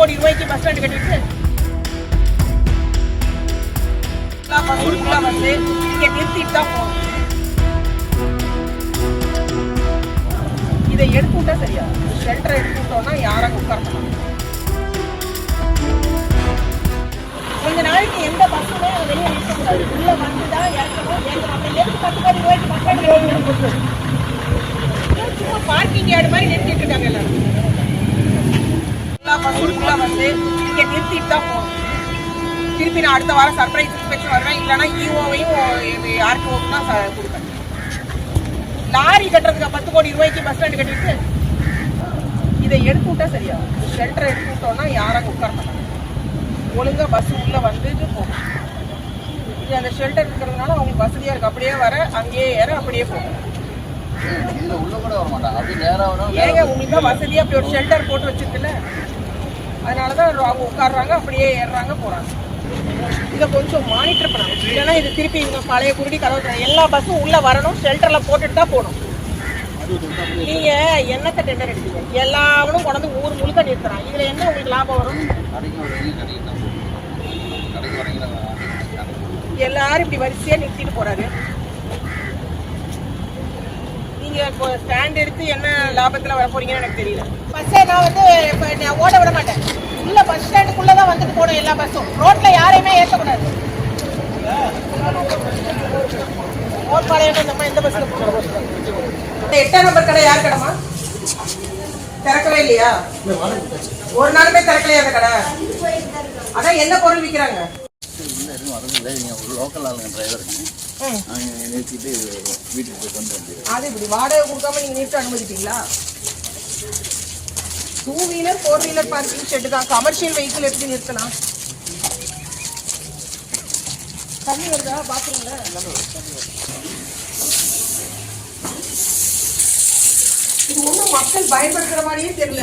கோடி ரூபாய்க்கு bus stand கட்டிட்டு வந்து இங்க நிறுத்திட்டு தான் போகணும். இதை எடுத்து விட்டா சரியா? ஷெல்டர் எடுத்து விட்டோம்னா யாரும் உட்காரலாம். கொஞ்ச நாளைக்கு எந்த பஸ்ஸுமே வெளியே நிறுத்தக்கூடாது. உள்ள வந்துதான் இறக்கணும். எதுக்கு 10 கோடி ரூபாய்க்கு பஸ் ஸ்டாண்ட் சும்மா பார்க்கிங் யார்டு மாதிரி நிறுத்திட்டு இருக்காங்க எல்லாரும். வந்து இங்க நிறுத்திட்டு தான் போகணும். திருப்பி நான் அடுத்த வாரம் சர்ப்ரைஸ் இன்ஸ்பெக்ஷன் வருவேன். இல்லைன்னா ஈஓவையும் ஆர்டிஓவும் தான் கொடுப்பேன். லாரி கட்டுறதுக்கு 10 கோடி ரூபாய்க்கு பஸ் ஸ்டாண்ட் கட்டிட்டு இதை எடுத்து விட்டா சரியா? ஷெல்டர் எடுத்து விட்டோம்னா யாரும் உட்காரலாம். ஒழுங்கா பஸ் உள்ள வந்துட்டு போகும். இது அந்த ஷெல்டர் இருக்கிறதுனால அவங்களுக்கு வசதியா இருக்கு. அப்படியே வர அங்கேயே ஏற அப்படியே போகும். ஏங்க உங்களுக்கு தான் வசதியா அப்படி ஒரு ஷெல்டர் போட்டு வச்சிருக்குல்ல, அதனாலதான் அவங்க உட்காடுறாங்க, அப்படியே ஏறுறாங்க போறாங்க. இதை கொஞ்சம் மானிட்டர் பண்ணணும். இல்லைன்னா இது திருப்பி இவங்க பழைய குருடி கதவு எல்லா பஸ்ஸும் உள்ள வரணும். ஷெல்டர்ல போட்டுட்டு தான் போகணும். நீங்க என்னத்தை டெண்டர் எடுத்தீங்க? எல்லாரும் கொண்டு ஊர் முழுக்க நிறுத்துறான். இதுல என்ன உங்களுக்கு லாபம் வரும்? எல்லாரும் இப்படி வரிசையா நிறுத்திட்டு போறாரு. நீங்க ஸ்டாண்ட் எடுத்து என்ன லாபத்துல வர போறீங்கன்னு எனக்கு தெரியல. பஸ்ஸை நான் வந்து ஓட விட மாட்டேன். உள்ள பஸ் ஸ்டாண்டுக்குள்ளதான் வந்துட்டு போகணும். எல்லா பஸ்ஸும் ரோட்ல யாரையுமே ஏற்றக்கூடாது. எந்த பஸ்ல 8ஆம் நம்பர் கடை யார் கடைமா? திறக்கவே இல்லையா? ஒரு நாளுமே திறக்கலையா அந்த கடை? அதான் என்ன பொருள் விற்கிறாங்க? அது இப்படி வாடகை கொடுக்காம நீங்க நிறுத்த அனுமதிப்பீங்களா? 2 வீலர் 4 வீலர் பார்க்கிங் ஷெட் தான். கமர்ஷியல் வெஹிக்கிள் எப்படி நிறுத்தலாம்? தண்ணி வருதா பாத்துருங்க. இது ஒன்றும் மக்கள் பயன்படுத்துற மாதிரியே தெரியல.